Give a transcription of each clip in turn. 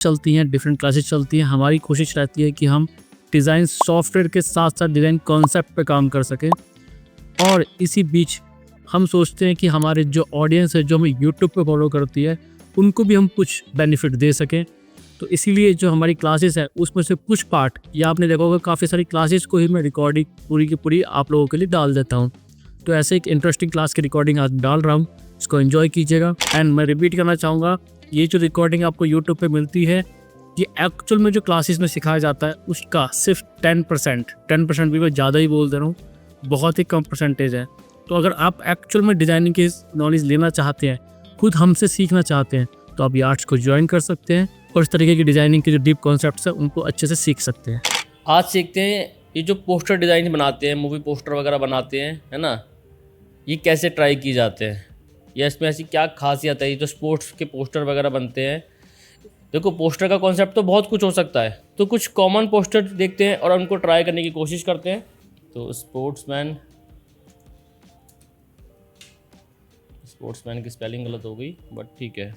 चलती हैं, different classes चलती हैं। हमारी कोशिश रहती है कि हम डिज़ाइन सॉफ्टवेयर के साथ साथ डिज़ाइन कॉन्सेप्ट पे काम कर सकें, और इसी बीच हम सोचते हैं कि हमारे जो ऑडियंस है, जो हमें यूट्यूब पे फॉलो करती है, उनको भी हम कुछ बेनिफिट दे सकें। तो इसीलिए जो हमारी क्लासेस है उसमें से कुछ पार्ट, या आपने देखा होगा काफ़ी सारी क्लासेस को ही मैं रिकॉर्डिंग पूरी की पूरी आप लोगों के लिए डाल देता हूँ। तो ऐसे एक इंटरेस्टिंग क्लास की रिकॉर्डिंग आज डाल रहा हूँ, इसको एंजॉय कीजिएगा। एंड मैं रिपीट करना चाहूँगा, ये जो रिकॉर्डिंग आपको यूट्यूब पे मिलती है, ये एक्चुअल में जो क्लासेस में सिखाया जाता है उसका सिर्फ 10% भी मैं ज़्यादा ही बोल दे रहा हूँ, बहुत ही कम परसेंटेज है। तो अगर आप एक्चुअल में डिज़ाइनिंग की नॉलेज लेना चाहते हैं, खुद हमसे सीखना चाहते हैं, तो आप ये आर्ट्स को ज्वाइन कर सकते हैं और इस तरीके की डिज़ाइनिंग के जो डीप कॉन्सेप्ट्स हैं उनको अच्छे से सीख सकते हैं। आज सीखते हैं ये जो पोस्टर डिज़ाइन बनाते हैं, मूवी पोस्टर वगैरह बनाते हैं, है ना, ये कैसे ट्राई किए जाते हैं, या इसमें ऐसी क्या खासियत है। ये जो स्पोर्ट्स के पोस्टर वगैरह बनते हैं, देखो पोस्टर का कॉन्सेप्ट तो बहुत कुछ हो सकता है, तो कुछ कॉमन पोस्टर देखते हैं और उनको ट्राई करने की कोशिश करते हैं। तो स्पोर्ट्समैन की स्पेलिंग गलत हो गई, बट ठीक है।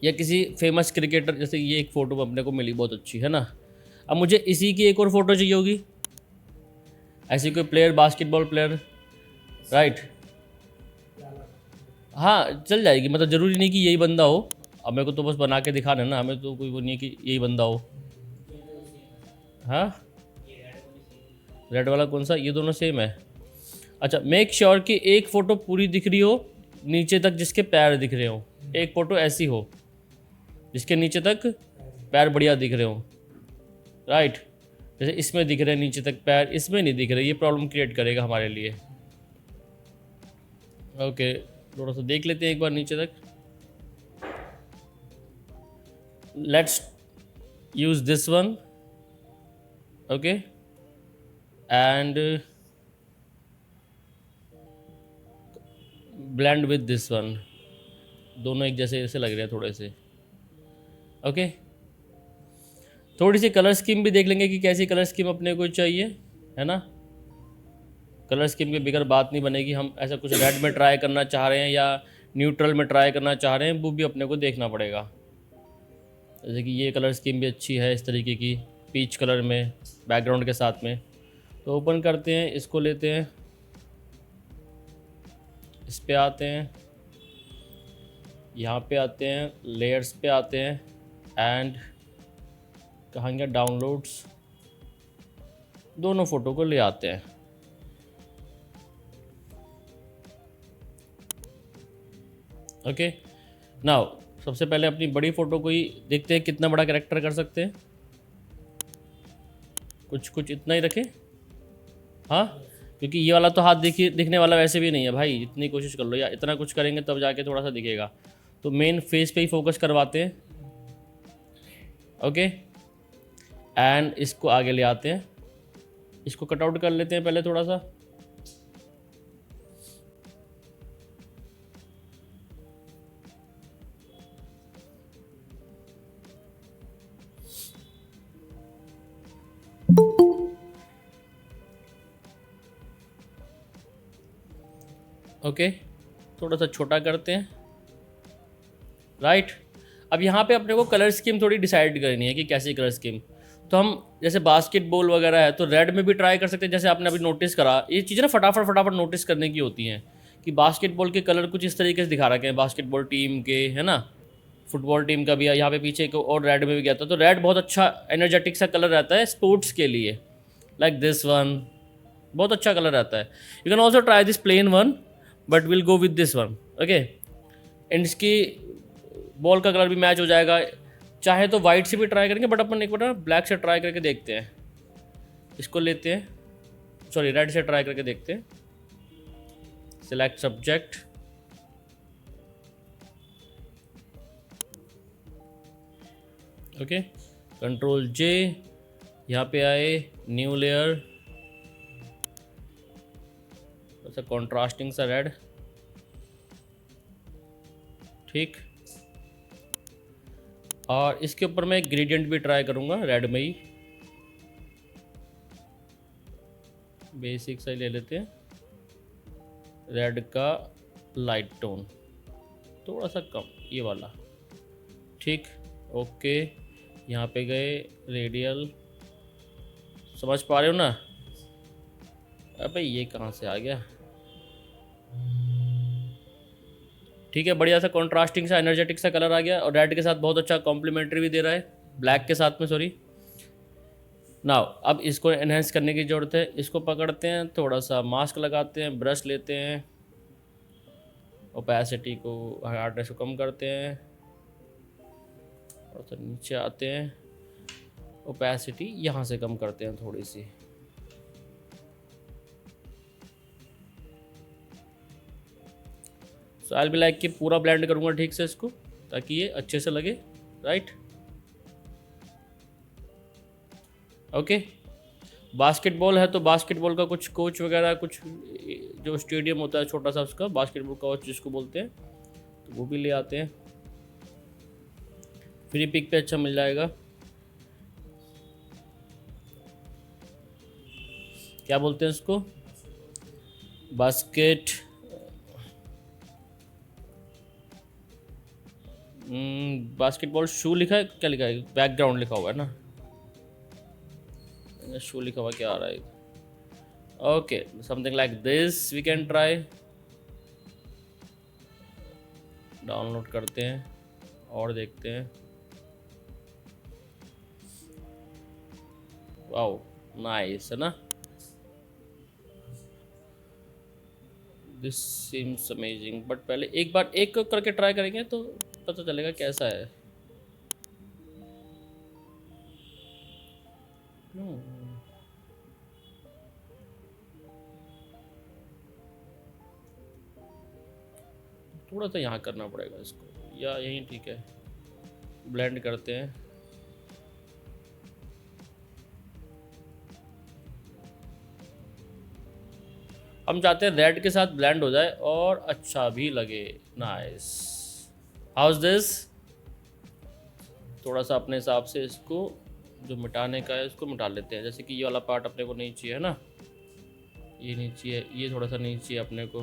या किसी फेमस क्रिकेटर, जैसे ये एक फ़ोटो अपने को मिली बहुत अच्छी, है ना। अब मुझे इसी की एक और फ़ोटो चाहिए होगी, ऐसी कोई प्लेयर, बास्केटबॉल प्लेयर, राइट। हाँ चल जाएगी, मतलब ज़रूरी नहीं कि यही बंदा हो। अब मेरे को तो बस बना के दिखाना है ना, हमें तो कोई वो नहीं है कि यही बंदा हो। हाँ, रेड वाला कौन सा, ये दोनों सेम है। अच्छा, मेक श्योर कि एक फ़ोटो पूरी दिख रही हो नीचे तक, जिसके पैर दिख रहे हो। एक फ़ोटो ऐसी हो जिसके नीचे तक पैर बढ़िया दिख रहे हो, राइट। जैसे इसमें दिख रहे हैं नीचे तक पैर, इसमें नहीं दिख रहे, ये प्रॉब्लम क्रिएट करेगा हमारे लिए। ओके, थोड़ा सा देख लेते हैं एक बार नीचे तक। Let's use this one, okay, and blend with this one. दोनों एक जैसे जैसे लग रहे हैं थोड़े से, ओके। थोड़ी सी कलर स्कीम भी देख लेंगे कि कैसी कलर स्कीम अपने को चाहिए, है ना। कलर स्कीम के बगैर बात नहीं बनेगी। हम ऐसा कुछ रेड में ट्राई करना चाह रहे हैं या न्यूट्रल में ट्राई करना चाह रहे हैं, वो भी अपने को देखना पड़ेगा। जैसे कि ये कलर स्कीम भी अच्छी है इस तरीके की, पीच कलर में बैकग्राउंड के साथ में। तो ओपन करते हैं, इसको लेते हैं, इस पे आते हैं, यहाँ पे आते हैं, लेयर्स पे आते हैं, एंड कहाँ गया, डाउनलोड्स, दोनों फ़ोटो को ले आते हैं। ओके, नाउ सबसे पहले अपनी बड़ी फ़ोटो को ही देखते हैं कितना बड़ा कैरेक्टर कर सकते हैं। कुछ इतना ही रखें, हाँ, क्योंकि ये वाला तो हाथ देखिए दिखने वाला वैसे भी नहीं है भाई, इतनी कोशिश कर लो, या इतना कुछ करेंगे तब जाके थोड़ा सा दिखेगा। तो मेन फेस पे ही फोकस करवाते हैं, ओके, एंड इसको आगे ले आते हैं, इसको कट आउट कर लेते हैं पहले थोड़ा सा। ओके, थोड़ा सा छोटा करते हैं, राइट। अब यहाँ पे अपने को कलर स्कीम थोड़ी डिसाइड करनी है कि कैसी कलर स्कीम। तो हम जैसे बास्केटबॉल वगैरह है तो रेड में भी ट्राई कर सकते हैं। जैसे आपने अभी नोटिस करा, ये चीज़ें ना फटाफट नोटिस करने की होती हैं कि बास्केटबॉल के कलर कुछ इस तरीके से दिखा रखे हैं बास्केटबॉल टीम के, है ना। फुटबॉल टीम का भी है, यहाँ पे पीछे एक और रेड में भी गया था। तो रेड बहुत अच्छा एनर्जेटिक सा कलर रहता है स्पोर्ट्स के लिए, लाइक दिस वन, बहुत अच्छा कलर रहता है। You can also try this plain one, but will go with this one, okay. And इसकी बॉल का कलर भी मैच हो जाएगा। चाहे तो वाइट से भी ट्राई करेंगे, बट अपन एक बार ब्लैक से ट्राई करके देखते हैं। इसको लेते हैं, सॉरी रेड से ट्राई करके देखते हैं। सिलेक्ट सब्जेक्ट, ओके, कंट्रोल जे, यहाँ पे आए, न्यू लेयर, ऐसा कॉन्ट्रास्टिंग सा रेड, ठीक। और इसके ऊपर मैं ग्रेडियंट भी ट्राई करूँगा रेड में ही, बेसिक सा ही ले लेते हैं, रेड का लाइट टोन, थोड़ा सा कम, ये वाला, ठीक। ओके, यहाँ पे गए, रेडियल, समझ पा रहे हो ना? अबे ये कहाँ से आ गया? ठीक है, बढ़िया सा कॉन्ट्रास्टिंग सा एनर्जेटिक सा कलर आ गया, और रेड के साथ बहुत अच्छा कॉम्प्लीमेंट्री भी दे रहा है, ब्लैक के साथ में, सॉरी। नाउ अब इसको एनहेंस करने की ज़रूरत है। इसको पकड़ते हैं, थोड़ा सा मास्क लगाते हैं, ब्रश लेते हैं, ओपेसिटी को, हार्डनेस को कम करते हैं, और तो नीचे आते हैं, ओपेसिटी यहाँ से कम करते हैं थोड़ी सी। सो आई विल बी लाइक कि पूरा ब्लेंड करूँगा ठीक से इसको, ताकि ये अच्छे से लगे, राइट। ओके, बास्केटबॉल है तो बास्केटबॉल का कुछ कोच वगैरह, कुछ जो स्टेडियम होता है छोटा सा, उसका बास्केटबॉल कोच जिसको बोलते हैं, तो वो भी ले आते हैं, फ्री पिक पे अच्छा मिल जाएगा। क्या बोलते हैं इसको? बास्केट, बास्केटबॉल शू लिखा है, क्या लिखा है? बैकग्राउंड लिखा हुआ है ना, शू लिखा हुआ क्या आ रहा है? Okay, something like this we can try. Download करते हैं और देखते हैं। वाओ, नाइस है ना? दिस सीम्स अमेजिंग, बट पहले एक बार एक करके ट्राई करेंगे तो पता चलेगा कैसा है। थोड़ा सा यहाँ करना पड़ेगा इसको, या यहीं ठीक है। ब्लेंड करते हैं, हम चाहते हैं रेड के साथ ब्लेंड हो जाए और अच्छा भी लगे। Nice, house this? थोड़ा सा अपने हिसाब से इसको जो मिटाने का है इसको मिटा लेते हैं। जैसे कि ये वाला पार्ट अपने को नहीं चाहिए है ना, ये नहीं चाहिए, ये थोड़ा सा नहीं चाहिए अपने को,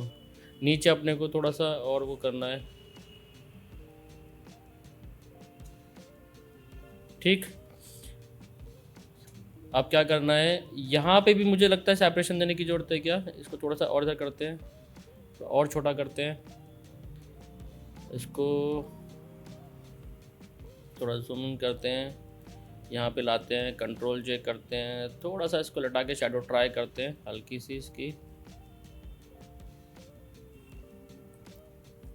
नीचे अपने को थोड़ा सा और वो करना है, ठीक। अब क्या करना है, यहाँ पे भी मुझे लगता है सेपरेशन देने की ज़रूरत है क्या? इसको थोड़ा सा और इधर करते हैं, और छोटा करते हैं इसको, थोड़ा जूम इन करते हैं, यहाँ पे लाते हैं, कंट्रोल जे करते हैं, थोड़ा सा इसको लटा के शैडो ट्राई करते हैं हल्की सी इसकी।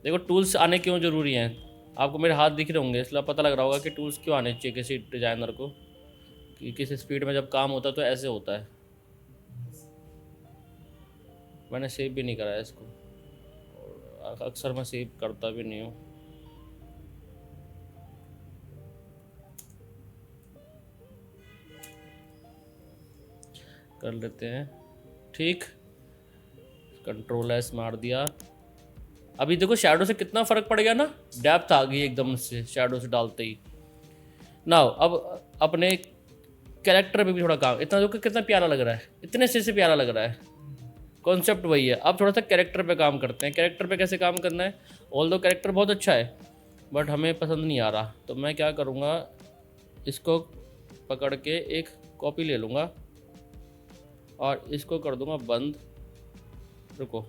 देखो टूल्स आने क्यों ज़रूरी हैं, आपको मेरे हाथ दिख रहे होंगे, इसलिए पता लग रहा होगा कि टूल्स क्यों आने चाहिए किसी डिज़ाइनर को, कि किस स्पीड में जब काम होता है तो ऐसे होता है। मैंने सेव भी नहीं करा है इसको, और अक्सर मैं सेव करता भी नहीं हूँ। कर लेते हैं, ठीक। कंट्रोल एस मार दिया। अभी देखो शैडो से कितना फ़र्क पड़ गया ना, डेप्थ आ गई एकदम से शैडो से डालते ही। नाउ अब अपने कैरेक्टर पे भी थोड़ा काम, इतना देखो कितना प्यारा लग रहा है, इतने से प्यारा लग रहा है, कॉन्सेप्ट वही है। अब थोड़ा सा कैरेक्टर पे काम करते हैं। कैरेक्टर पे कैसे काम करना है? ऑल्दो कैरेक्टर बहुत अच्छा है बट हमें पसंद नहीं आ रहा, तो मैं क्या करूँगा, इसको पकड़ के एक कॉपी ले लूँगा और इसको कर दूँगा बंद। रुको,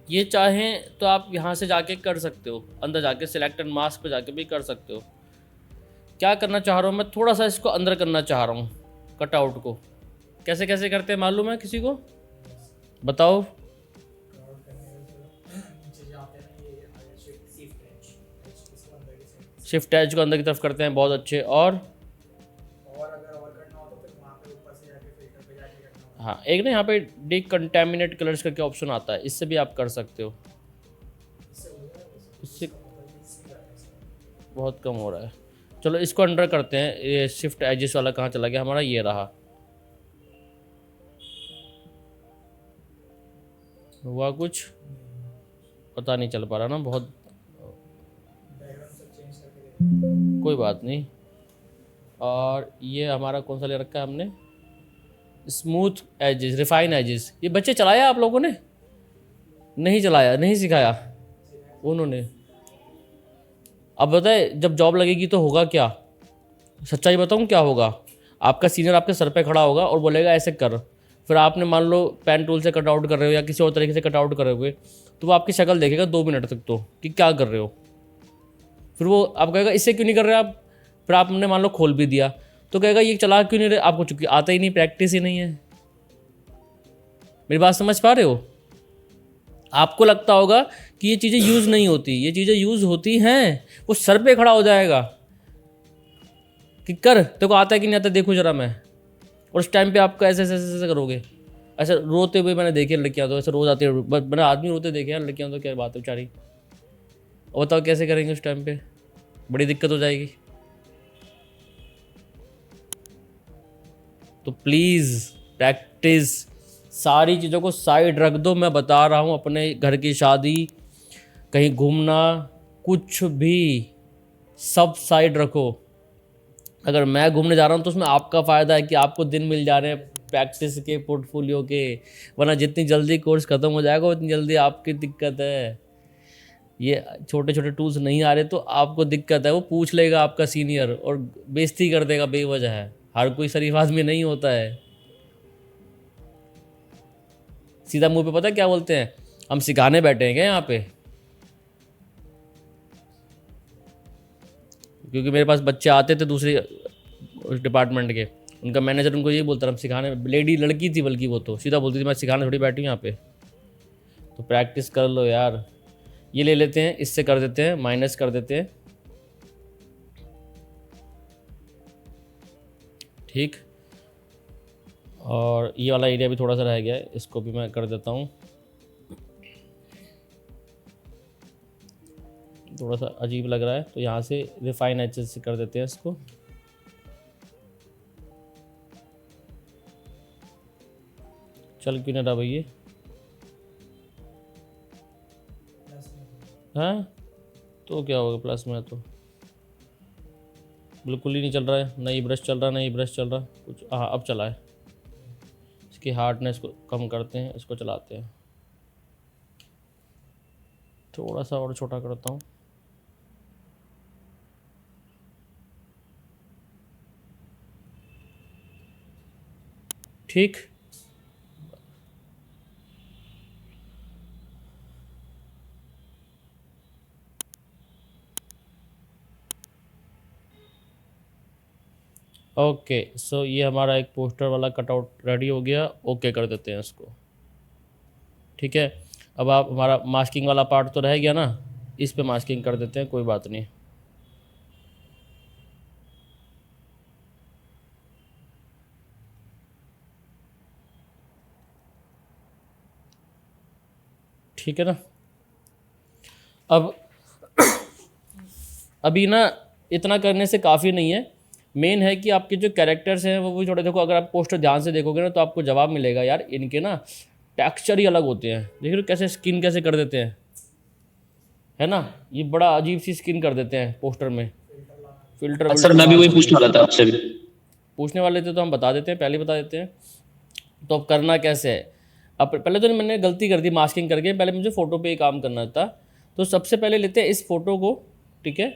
ये चाहें तो आप यहाँ से जाके कर सकते हो, अंदर जाके सिलेक्ट एंड मास्क पे जाके भी कर सकते हो। क्या करना चाह रहा हूँ मैं, थोड़ा सा इसको अंदर करना चाह रहा हूँ, कटआउट को। कैसे कैसे करते हैं मालूम है किसी को? बताओ। शिफ्ट एज को अंदर की तरफ करते हैं, बहुत अच्छे। और अगर और करना हो तो फिर वहाँ पे ऊपर से जाके फिल्टर पे जाके करना होगा। हाँ, एक ना यहाँ पे डिकंटेमिनेट कलर्स करके ऑप्शन आता है, इससे भी आप कर सकते हो। इससे बहुत कम हो रहा है। चलो इसको अंडर करते हैं। ये शिफ्ट एजेस वाला कहाँ चला गया हमारा? ये रहा। हुआ कुछ पता नहीं चल पा रहा ना, बहुत। कोई बात नहीं। और ये हमारा कौन सा ले रखा है हमने? Smooth edges, refine edges. ये बच्चे चलाया आप लोगों ने? नहीं चलाया, नहीं सिखाया उन्होंने। अब बताए जब जॉब लगेगी तो होगा क्या, सच्चाई बताऊँ क्या होगा, आपका सीनियर आपके सर पे खड़ा होगा और बोलेगा ऐसे कर, फिर आपने मान लो पेन टूल से कट आउट कर रहे हो या किसी और तरीके से कट आउट कर रहे हो, तो वो आपकी शक्ल देखेगा 2 मिनट तक तो कि क्या कर रहे हो, फिर वो आप कहेगा इससे क्यों नहीं कर रहे आप, फिर आपने मान लो खोल भी दिया तो कहेगा ये चला क्यों नहीं रहे, आपको चूंकि आता ही नहीं, प्रैक्टिस ही नहीं है। मेरी बात समझ पा रहे हो? आपको लगता होगा कि ये चीज़ें यूज़ नहीं होती, ये चीज़ें यूज़ होती हैं। वो सर पे खड़ा हो जाएगा कि कर, तेरे को आता है कि नहीं आता देखो जरा मैं, और उस टाइम पे आपको ऐसे ऐसे ऐसे ऐसे करोगे, ऐसे रोते हुए मैंने देखे लड़कियां, तो ऐसे रोज आती है, मैंने आदमी रोते देखे यार, लड़कियां तो क्या बात है बेचारी। और बताओ कैसे करेंगे उस टाइम पे, बड़ी दिक्कत हो जाएगी। तो प्लीज़ प्रैक्टिस, सारी चीज़ों को साइड रख दो। मैं बता रहा हूँ, अपने घर की शादी, कहीं घूमना, कुछ भी सब साइड रखो। अगर मैं घूमने जा रहा हूँ तो उसमें आपका फ़ायदा है कि आपको दिन मिल जा रहे हैं प्रैक्टिस के, पोर्टफोलियो के, वरना जितनी जल्दी कोर्स ख़त्म हो जाएगा उतनी जल्दी आपकी दिक्कत है। ये छोटे छोटे टूल्स नहीं आ रहे तो आपको दिक्कत है, वो पूछ लेगा आपका सीनियर और बेइज्जती कर देगा बेवजह है। हर कोई शरीफ आदमी नहीं होता है। सीधा मुंह पे पता है क्या बोलते हैं, हम सिखाने बैठे हैं क्या यहाँ पे, क्योंकि मेरे पास बच्चे आते थे दूसरे डिपार्टमेंट के, उनका मैनेजर उनको यही बोलता था हम सिखाने, लेडी लड़की थी बल्कि, वो तो सीधा बोलती थी मैं सिखाने थोड़ी बैठी हूँ यहाँ पे। तो प्रैक्टिस कर लो यार। ये ले लेते हैं, इससे कर देते हैं, माइनस कर देते हैं, ठीक। और ये वाला एरिया भी थोड़ा सा रह गया है, इसको भी मैं कर देता हूँ। थोड़ा सा अजीब लग रहा है तो यहाँ से रिफाइन एचेस से कर देते हैं इसको। चल क्यों ना रहा भैया, हाँ तो क्या होगा प्लस में, तो बिल्कुल ही नहीं चल रहा है, नहीं ब्रश चल रहा, नहीं ब्रश चल रहा कुछ। हाँ अब चला है। इसकी हार्डनेस को कम करते हैं, इसको चलाते हैं, थोड़ा सा और छोटा करता हूँ। ठीक, ओके। सो ये हमारा एक पोस्टर वाला कटआउट रेडी हो गया, ओके कर देते हैं इसको, ठीक है। अब आप हमारा मास्किंग वाला पार्ट तो रह गया ना, इस पे मास्किंग कर देते हैं, कोई बात नहीं। ठीक है ना। अब अभी ना इतना करने से काफ़ी नहीं है, मेन है कि आपके जो कैरेक्टर्स हैं वो भी थोड़े, देखो अगर आप पोस्टर ध्यान से देखोगे ना तो आपको जवाब मिलेगा यार, इनके ना टेक्सचर ही अलग होते हैं। देख रहे हो कैसे स्किन कैसे कर देते हैं, है ना, ये बड़ा अजीब सी स्किन कर देते हैं पोस्टर में, फिल्टर। सर मैं भी वही पूछने वाला था आपसे भी। पूछने वाले थे तो हम बता देते हैं, पहले बता देते हैं। तो अब करना कैसे है, अब पहले तो मैंने गलती कर दी मास्किंग करके, पहले मुझे फ़ोटो पे ही काम करना था। तो सबसे पहले लेते हैं इस फ़ोटो को, ठीक है।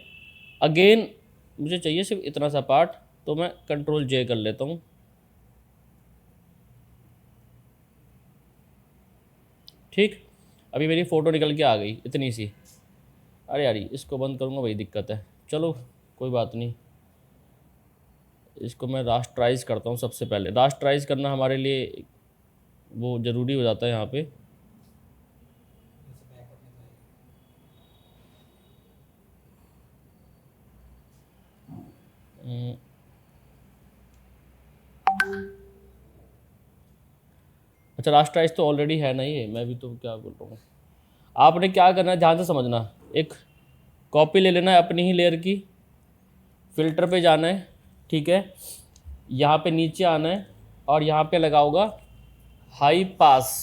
अगेन मुझे चाहिए सिर्फ इतना सा पार्ट, तो मैं कंट्रोल जे कर लेता हूँ, ठीक। अभी मेरी फ़ोटो निकल के आ गई इतनी सी। अरे यार इसको बंद करूँगा वही दिक्कत है, चलो कोई बात नहीं। इसको मैं रास्टराइज करता हूँ। सबसे पहले रास्टराइज करना हमारे लिए वो ज़रूरी हो जाता है यहाँ पे। अच्छा रास्टराइज तो ऑलरेडी है ना ये, मैं भी तो क्या बोल रहा हूँ। आपने क्या करना है ध्यान से समझना, एक कॉपी ले लेना है अपनी ही लेयर की, फ़िल्टर पे जाना है, ठीक है। यहाँ पे नीचे आना है और यहाँ पे लगा होगा हाई पास।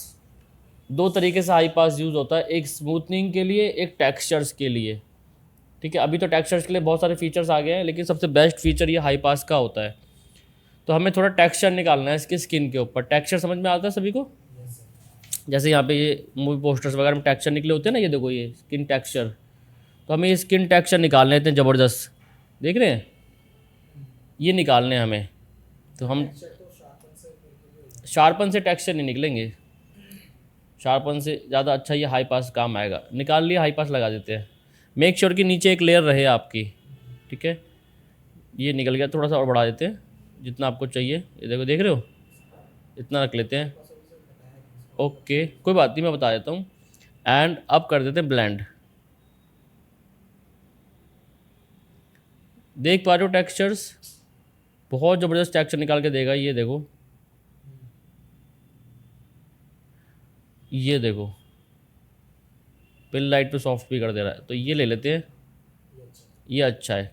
दो तरीके से हाई पास यूज़ होता है, एक स्मूथनिंग के लिए, एक टेक्सचर्स के लिए, ठीक है। अभी तो टेक्सचर्स के लिए बहुत सारे फीचर्स आ गए हैं, लेकिन सबसे बेस्ट फीचर ये हाई पास का होता है। तो हमें थोड़ा टेक्सचर निकालना है इसके स्किन के ऊपर। टेक्सचर समझ में आता है सभी को? जैसे यहाँ पे ये मूवी पोस्टर्स वगैरह में टेक्सचर निकले होते हैं ना, ये देखो ये स्किन टेक्सचर, तो हमें ये स्किन टेक्सचर निकालने इतने ज़बरदस्त, देख रहे हैं, ये निकालने हैं हमें। तो हम शार्पन से टेक्सचर नहीं निकलेंगे, शार्पन से ज़्यादा अच्छा ये हाई पास काम आएगा। निकाल लिया, हाई पास लगा देते हैं। मेक श्योर कि नीचे एक लेयर रहे आपकी, ठीक है। ये निकल गया, थोड़ा सा और बढ़ा देते हैं जितना आपको चाहिए। ये देखो, देख रहे हो, इतना रख लेते हैं। ओके, कोई बात नहीं, मैं बता देता हूँ। एंड अब कर देते हैं ब्लेंड। देख पा रहे हो टेक्सचर्स, बहुत ज़बरदस्त टेक्सचर निकाल के देगा। ये देखो, ये देखो, पिल लाइट पे सॉफ्ट भी कर दे रहा है। तो ये ले लेते हैं, ये अच्छा है,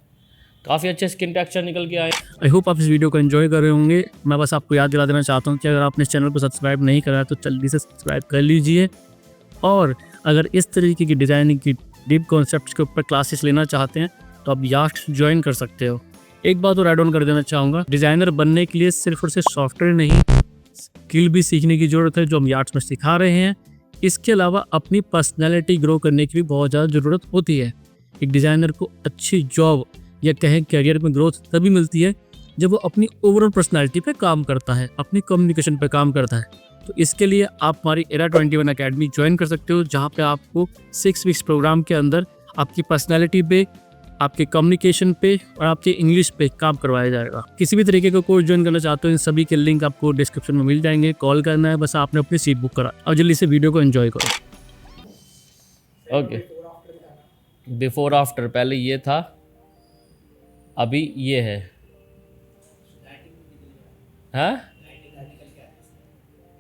काफ़ी अच्छे स्किन टेक्सचर निकल के आए। आई होप आप इस वीडियो को एंजॉय कर रहे होंगे। मैं बस आपको याद दिला देना चाहता हूँ कि अगर आपने इस चैनल को सब्सक्राइब नहीं करा है तो जल्दी से सब्सक्राइब कर लीजिए। और अगर इस तरीके की डिज़ाइनिंग की डीप कॉन्सेप्ट्स के ऊपर क्लासेस लेना चाहते हैं तो आप यास्ट ज्वाइन कर सकते हो। एक बात और ऐड ऑन कर देना चाहूँगा, डिज़ाइनर बनने के लिए सिर्फ और सिर्फ सॉफ्टवेयर नहीं, स्किल भी सीखने की ज़रूरत है जो हम यार्ड्स में सिखा रहे हैं। इसके अलावा अपनी पर्सनैलिटी ग्रो करने की भी बहुत ज़्यादा ज़रूरत होती है। एक डिज़ाइनर को अच्छी जॉब या कहें कैरियर में ग्रोथ तभी मिलती है जब वो अपनी ओवरऑल पर्सनैलिटी पे काम करता है, अपनी कम्युनिकेशन पे काम करता है। तो इसके लिए आप हमारी एरा 21 अकेडमी ज्वाइन कर सकते हो, जहाँ पे आपको 6 वीक्स प्रोग्राम के अंदर आपकी पर्सनैलिटी पे, आपके कम्युनिकेशन पे और आपके इंग्लिश पे काम करवाया जाएगा। किसी भी तरीके का कोर्स ज्वाइन करना चाहते हो, इन सभी के लिंक आपको डिस्क्रिप्शन में मिल जाएंगे। कॉल करना है, बस आपने अपनी सीट बुक करा और जल्दी से वीडियो को एंजॉय करो। ओके, बिफोर आफ्टर, पहले ये था, अभी ये है। हाँ,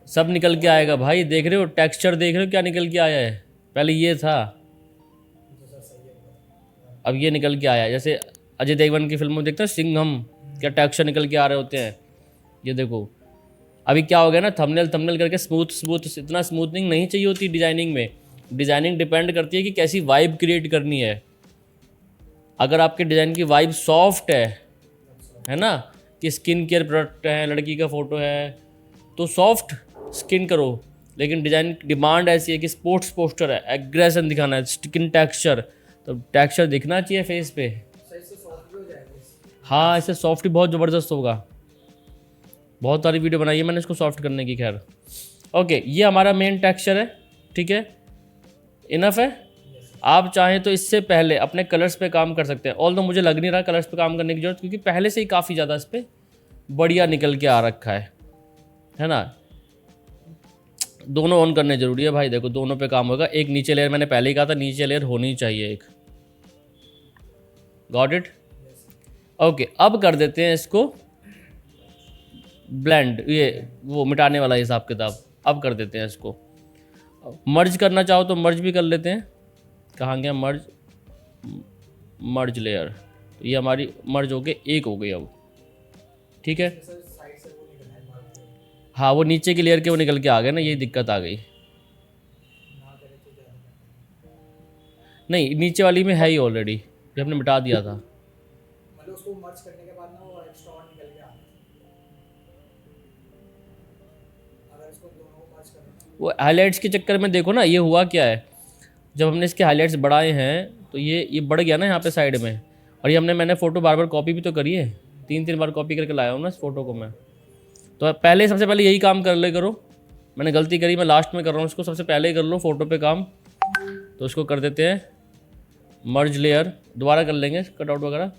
सब निकल के आएगा भाई, देख रहे हो टेक्सचर, देख रहे हो क्या निकल के आया है। पहले ये था, अब ये निकल के आया। जैसे अजय देवगन की फिल्मों में देखते हैं सिंघम, क्या टेक्सचर निकल के आ रहे होते हैं। ये देखो, अभी क्या हो गया ना, थंबनेल करके स्मूथ, इतना स्मूथनिंग नहीं चाहिए होती डिज़ाइनिंग में। डिज़ाइनिंग डिपेंड करती है कि कैसी वाइब क्रिएट करनी है। अगर आपके डिज़ाइन की वाइब सॉफ्ट है ना, कि स्किन केयर प्रोडक्ट है, लड़की का फ़ोटो है, तो सॉफ्ट स्किन करो। लेकिन डिज़ाइन डिमांड ऐसी है कि स्पोर्ट्स पोस्टर है, एग्रेशन दिखाना है, स्किन टेक्सचर, तो टेक्सचर दिखना चाहिए फेस पे। हाँ, इससे सॉफ्ट भी बहुत ज़बरदस्त होगा। बहुत सारी वीडियो बनाई है मैंने इसको सॉफ्ट करने की। खैर ओके, ये हमारा मेन टेक्सचर है, ठीक है, इनफ है। आप चाहें तो इससे पहले अपने कलर्स पे काम कर सकते हैं। ऑल तो मुझे लग नहीं रहा कलर्स पे काम करने की जरूरत, क्योंकि पहले से ही काफ़ी ज़्यादा इस पर बढ़िया निकल के आ रखा है ना। दोनों ऑन करने ज़रूरी है भाई, देखो दोनों पे काम होगा। एक नीचे लेयर, मैंने पहले ही कहा था नीचे लेयर होनी चाहिए एक। Got it? ओके, अब कर देते हैं इसको ब्लेंड, ये वो मिटाने वाला हिसाब किताब। अब कर देते हैं इसको मर्ज करना चाहो तो मर्ज भी कर लेते हैं। कहाँ गया मर्ज लेयर, तो ये हमारी मर्ज हो गई, एक हो गई अब, ठीक है। हाँ, वो नीचे की लेयर के वो निकल के आ गए ना, ये दिक्कत आ गई। नहीं, नीचे वाली में है ही ऑलरेडी, ये हमने मिटा दिया था। मतलब उसको मर्ज करने के बाद ना वो एक्स्ट्रा और निकल के आता है। अगर इसको दोनों को मर्ज करना, वो हाईलाइट्स के चक्कर में देखो ना, ये हुआ क्या है, जब हमने इसके हाईलाइट्स बढ़ाए हैं तो ये बढ़ गया ना यहाँ पे साइड में। और ये मैंने फ़ोटो बार बार कॉपी भी तो करी है, 3 बार कॉपी करके लाया हूँ ना इस फ़ोटो को मैं। तो पहले सबसे पहले यही काम कर ले करो। मैंने गलती करी, मैं लास्ट में कर रहा हूँ इसको, सबसे पहले ही कर लो फ़ोटो पे काम। तो इसको कर देते हैं मर्ज लेयर, दोबारा कर लेंगे कटआउट वगैरह।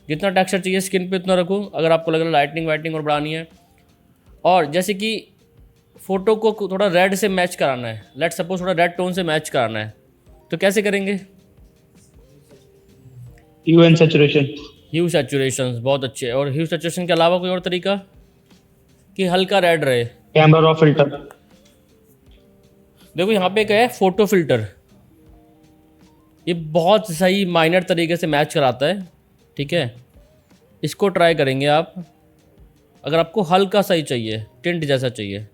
जितना टेक्सचर चाहिए स्किन पे उतना रखो, अगर आपको लग रहा है लाइटनिंग वाइटनिंग और बढ़ानी है। और जैसे कि फ़ोटो को थोड़ा रेड से मैच कराना है, लेट सपोज थोड़ा रेड टोन से मैच कराना है, तो कैसे करेंगे? Hue and saturation. Hue saturation बहुत अच्छे है। और ह्यू सैचुरेशन के अलावा कोई और तरीका कि हल्का रेड रहे? Camera raw filter. देखो यहाँ पे क्या है, फोटो फिल्टर, ये बहुत सही माइनर तरीके से मैच कराता है, ठीक है। इसको ट्राई करेंगे आप, अगर आपको हल्का सही चाहिए, टिंट जैसा चाहिए,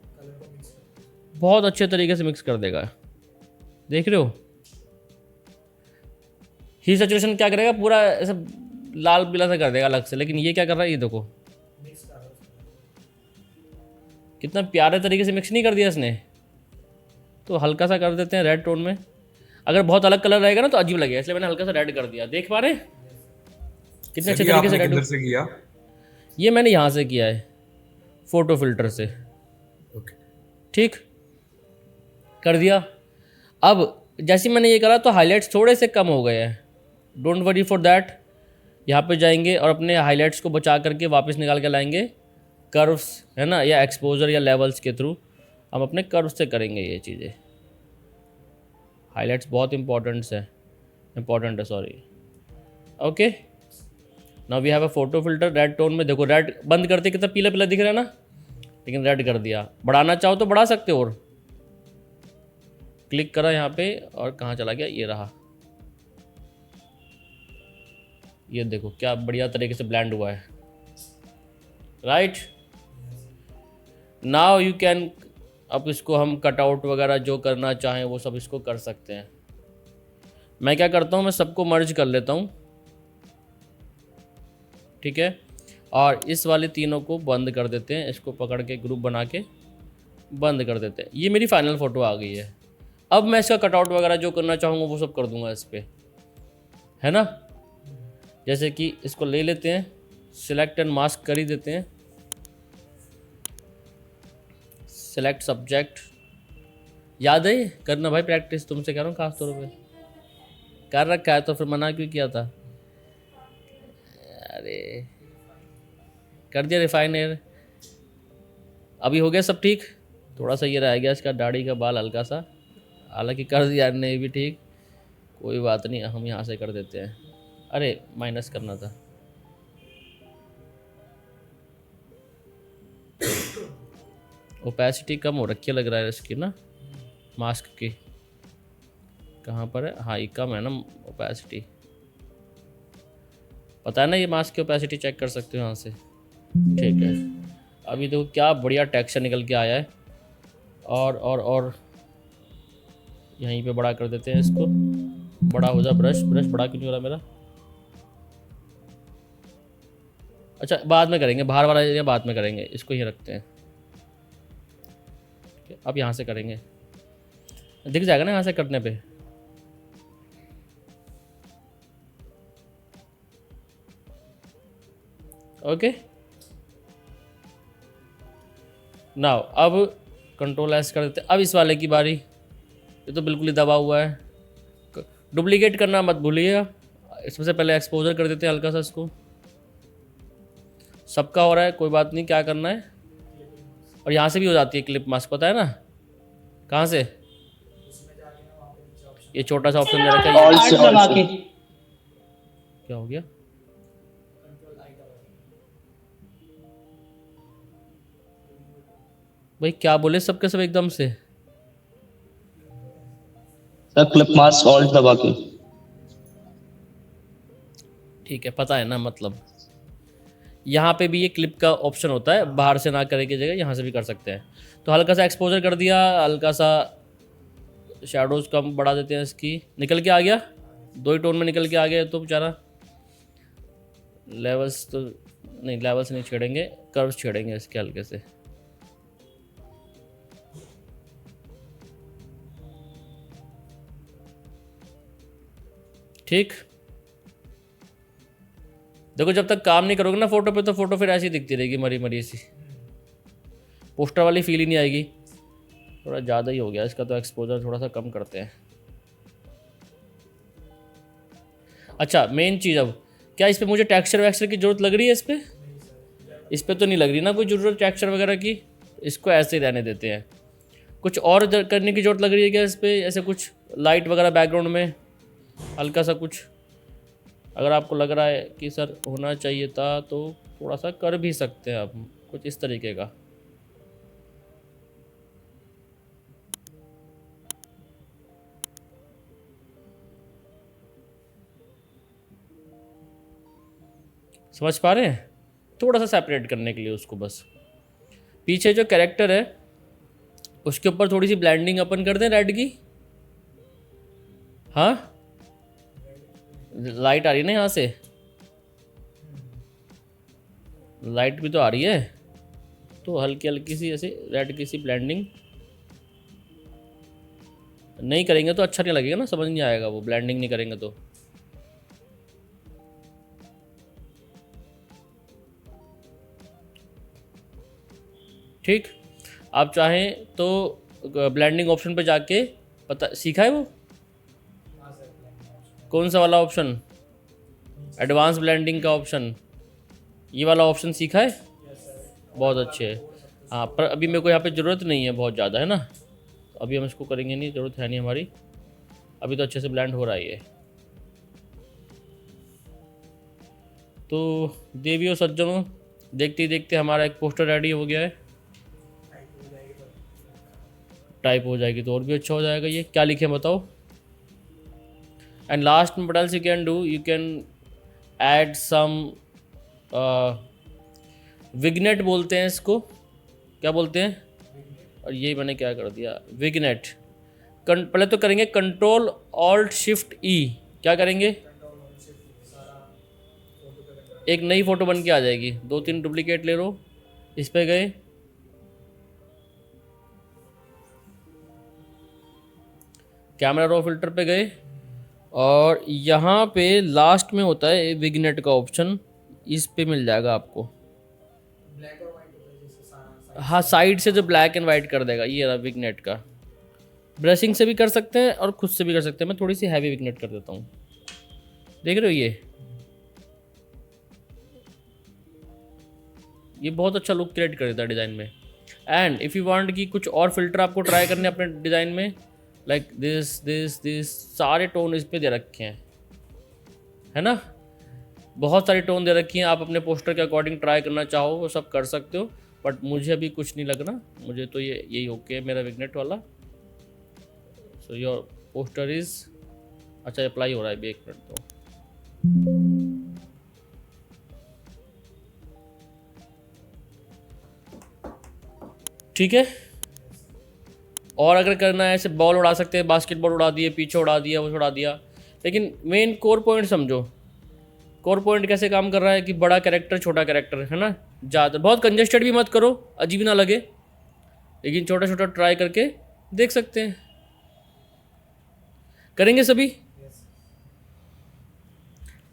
बहुत अच्छे तरीके से मिक्स कर देगा। देख रहे हो ह्यू सैचुरेशन क्या करेगा, पूरा ऐसा लाल पीला सा कर देगा अलग से। लेकिन ये क्या कर रहा है, ये देखो कितना प्यारे तरीके से मिक्स नहीं कर दिया इसने। तो हल्का सा कर देते हैं रेड टोन में। अगर बहुत अलग कलर रहेगा ना तो अजीब लगेगा, इसलिए मैंने हल्का सा रेड कर दिया। देख पा रहे हैं कितने अच्छे सही, तरीके से आपने रेड। किधर से किया? ये मैंने यहाँ से किया है, फोटो फिल्टर से। ओके, ठीक कर दिया। अब जैसे मैंने ये करा तो हाइलाइट्स थोड़े से कम हो गए हैं, डोंट वरी फॉर दैट। यहाँ पे जाएंगे और अपने हाइलाइट्स को बचा करके वापस निकाल के लाएंगे कर्व्स, है ना, या एक्सपोजर या लेवल्स के थ्रू हम अपने कर्व से करेंगे ये चीज़ें। हाइलाइट्स बहुत इंपॉर्टेंट है sorry. Okay, now we have a photo filter red tone में। देखो रेड बंद करते कितना पीला पीला दिख रहा है ना, लेकिन रेड कर दिया। बढ़ाना चाहो तो बढ़ा सकते हो, और क्लिक करा यहाँ पे और कहाँ चला गया, ये रहा। ये देखो क्या बढ़िया तरीके से ब्लेंड हुआ है, राइट। नाउ यू कैन, अब इसको हम कटआउट वगैरह जो करना चाहें वो सब इसको कर सकते हैं। मैं क्या करता हूँ, मैं सबको मर्ज कर लेता हूँ, ठीक है, और इस वाले तीनों को बंद कर देते हैं। इसको पकड़ के ग्रुप बना के बंद कर देते हैं। ये मेरी फाइनल फ़ोटो आ गई है। अब मैं इसका कटआउट वगैरह जो करना चाहूँगा वो सब कर दूंगा इस पर, है ना। जैसे कि इसको ले लेते हैं, सिलेक्ट एंड मास्क कर ही देते हैं। सिलेक्ट सब्जेक्ट, याद है ये करना भाई, प्रैक्टिस तुमसे कह रहा हूँ खास तौर पे। कर रखा है तो फिर मना क्यों किया था। अरे कर दिया रिफाइन एयर। अभी हो गया सब ठीक। थोड़ा सा ये रह गया इसका दाढ़ी का बाल हल्का सा, हालांकि कर दिया नहीं भी ठीक, कोई बात नहीं, हम यहाँ से कर देते हैं। अरे माइनस करना था। ओपेसिटी कम हो रखी लग रहा है इसकी ना, मास्क की। कहाँ पर है, हाँ ये कम है ना ओपेसिटी। पता है ना, ये मास्क की ओपेसिटी चेक कर सकते हो यहाँ से, ठीक है। अभी देखो क्या बढ़िया टेक्सचर निकल के आया है। और यहीं पे बड़ा कर देते हैं इसको। बड़ा हो जा ब्रश बड़ा क्यों नहीं हो रहा मेरा। अच्छा बाद में करेंगे, बाहर वाला एरिया बाद में करेंगे, इसको ही रखते हैं। अब यहाँ से करेंगे, दिख जाएगा ना यहाँ से करने पे। ओके, नाउ अब कंट्रोल एस कर देते हैं। अब इस वाले की बारी, ये तो बिल्कुल ही दबा हुआ है, डुप्लीकेट करना मत भूलिएगा। इसमें से पहले एक्सपोजर कर देते हैं हल्का सा इसको। सबका हो रहा है, कोई बात नहीं, क्या करना है। और यहाँ से भी हो जाती है क्लिप मास्क, पता है ना कहाँ से। ये छोटा सा ऑप्शन दे रखा है, Alt से दबा के क्या हो गया। भाई क्या बोले सबके सब एकदम से। सर क्लिप मास्क ऑल्ट दबा के। ठीक है, पता है ना मतलब। यहाँ पे भी ये क्लिप का ऑप्शन होता है, बाहर से ना करे की जगह यहाँ से भी कर सकते हैं। तो हल्का सा एक्सपोजर कर दिया, हल्का सा शैडोज कम बढ़ा देते हैं इसकी। निकल के आ गया, 2 ही टोन में निकल के आ गया तो बेचारा। लेवल्स तो नहीं, लेवल्स नहीं छेड़ेंगे, कर्व्स छेड़ेंगे इसके हल्के से। ठीक, देखो जब तक काम नहीं करोगे ना फोटो पे, तो फोटो फिर ऐसी दिखती रहेगी मरी मरी सी, पोस्टर वाली फील ही नहीं आएगी। थोड़ा ज़्यादा ही हो गया इसका, तो एक्सपोजर थोड़ा सा कम करते हैं। अच्छा मेन चीज़, अब क्या इस पर मुझे टेक्सचर वैक्सचर की ज़रूरत लग रही है। इस पर तो नहीं लग रही ना कोई ज़रूरत टेक्सचर वगैरह की। इसको ऐसे ही रहने देते हैं। कुछ और करने की ज़रूरत लग रही है क्या इस पर, ऐसे कुछ लाइट वगैरह बैकग्राउंड में हल्का सा कुछ। अगर आपको लग रहा है कि सर होना चाहिए था, तो थोड़ा सा कर भी सकते हैं आप, कुछ इस तरीके का। समझ पा रहे हैं, थोड़ा सा सेपरेट करने के लिए उसको बस। पीछे जो कैरेक्टर है उसके ऊपर थोड़ी सी ब्लेंडिंग अपन कर दें रेड की। हाँ लाइट आ रही है ना यहाँ से, लाइट भी तो आ रही है, तो हल्की हल्की सी ऐसे रेड की सी ब्लेंडिंग नहीं करेंगे तो अच्छा नहीं लगेगा ना, समझ नहीं आएगा वो, ब्लेंडिंग नहीं करेंगे तो। ठीक, आप चाहें तो ब्लेंडिंग ऑप्शन पे जाके पता सीखा है वो हाँ सर, ब्लेंडिंग ऑप्शन कौन सा वाला ऑप्शन, एडवांस ब्लेंडिंग का ऑप्शन, ये वाला ऑप्शन सीखा है? Yes sir. बहुत अच्छे है। हाँ, पर अभी मेरे को यहाँ पे ज़रूरत नहीं है बहुत ज़्यादा, है ना, तो अभी हम इसको करेंगे नहीं, ज़रूरत है नहीं हमारी, अभी तो अच्छे से ब्लेंड हो रहा है ये। तो देवियों सज्जनों, देखते ही देखते हमारा एक पोस्टर रेडी हो गया है। टाइप हो जाएगी तो टाइप हो जाएगी तो और भी अच्छा हो जाएगा। ये क्या लिखे बताओ? एंड लास्ट में battles you can do, you can add some vignette बोलते हैं इसको, क्या बोलते हैं? और ये मैंने क्या कर दिया, विग्नेट। पहले तो करेंगे कंट्रोल ऑल्ट शिफ्ट ई, क्या करेंगे? कंट्रोल ऑन शिफ्ट सारा फोटो पे करना। एक नई फ़ोटो बन के आ जाएगी, 2-3 डुप्लीकेट ले लो, इस पे गए, कैमरा रो फिल्टर पे गए, और यहाँ पे लास्ट में होता है विग्नेट का ऑप्शन, इस पे मिल जाएगा आपको। ब्लैक और व्हाइट होता है जैसे सारा हाँ, साइड से जो ब्लैक एंड वाइट कर देगा, ये रहा विग्नेट का। ब्रशिंग से भी कर सकते हैं और खुद से भी कर सकते हैं। मैं थोड़ी सी हैवी विग्नेट कर देता हूँ, देख रहे हो ये बहुत अच्छा लुक क्रिएट कर देता है डिज़ाइन में। एंड इफ़ यू वांट कि कुछ और फिल्टर आपको ट्राई करने अपने डिज़ाइन में, लाइक दिस सारे टोन इस पे दे रखे हैं, है ना, बहुत सारी टोन दे रखी हैं। आप अपने पोस्टर के अकॉर्डिंग ट्राई करना चाहो वो सब कर सकते हो, बट मुझे अभी कुछ नहीं लगना, मुझे तो ये यही ओके है मेरा विग्नेट वाला। सो योर पोस्टर इज, अच्छा अप्लाई हो रहा है अभी, 1 मिनट तो। ठीक है, और अगर करना है ऐसे बॉल उड़ा सकते हैं, बास्केटबॉल उड़ा दिए, पीछे उड़ा दिया, वो उड़ा दिया, लेकिन मेन कोर पॉइंट समझो। कोर पॉइंट कैसे काम कर रहा है कि बड़ा कैरेक्टर छोटा कैरेक्टर, है ना, ज़्यादा बहुत कंजेस्टेड भी मत करो, अजीब ना लगे, लेकिन छोटा छोटा ट्राई करके देख सकते हैं। करेंगे सभी,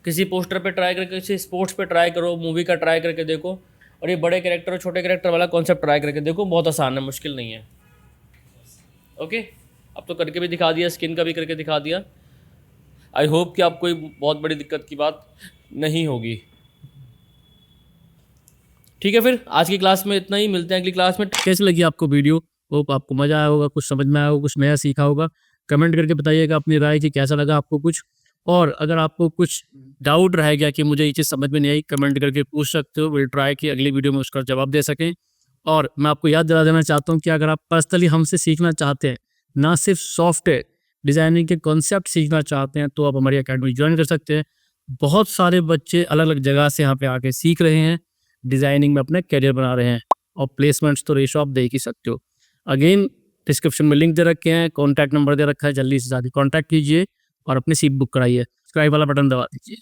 किसी पोस्टर पे ट्राई करके, किसी स्पोर्ट्स पे ट्राई करो, मूवी का ट्राई करके देखो, और ये बड़े कैरेक्टर और छोटे कैरेक्टर वाला कॉन्सेप्ट ट्राई करके देखो, बहुत आसान है, मुश्किल नहीं है। ओके, अब तो करके भी दिखा दिया, स्किन का भी करके दिखा दिया। आई होप कि आपको कोई बहुत बड़ी दिक्कत की बात नहीं होगी। ठीक है, फिर आज की क्लास में इतना ही, मिलते हैं अगली क्लास में। कैसी लगी आपको वीडियो? होप आपको मज़ा आया होगा, कुछ समझ में आया होगा, कुछ नया सीखा होगा। कमेंट करके बताइएगा अपनी राय कि कैसा लगा आपको कुछ। और अगर आपको कुछ डाउट रह गया कि मुझे ये चीज़ समझ में नहीं आई, कमेंट करके पूछ सकते हो। विल ट्राई कि अगली वीडियो में उसका जवाब दे सकें। और मैं आपको याद दिला देना चाहता हूँ कि अगर आप पर्सनली हमसे सीखना चाहते हैं, ना सिर्फ सॉफ्टवेयर डिज़ाइनिंग के कॉन्सेप्ट सीखना चाहते हैं, तो आप हमारी अकेडमी ज्वाइन कर सकते हैं। बहुत सारे बच्चे अलग अलग जगह से यहाँ पे आके सीख रहे हैं, डिज़ाइनिंग में अपने करियर बना रहे हैं, और प्लेसमेंट्स तो रेशो आप देख ही सकते हो। अगेन डिस्क्रिप्शन में लिंक दे रखे हैं, कॉन्टैक्ट नंबर दे रखा है, जल्दी से जल्दी कॉन्टैक्ट कीजिए और अपनी सीट बुक कराइए। सब्सक्राइब वाला बटन दबा दीजिए।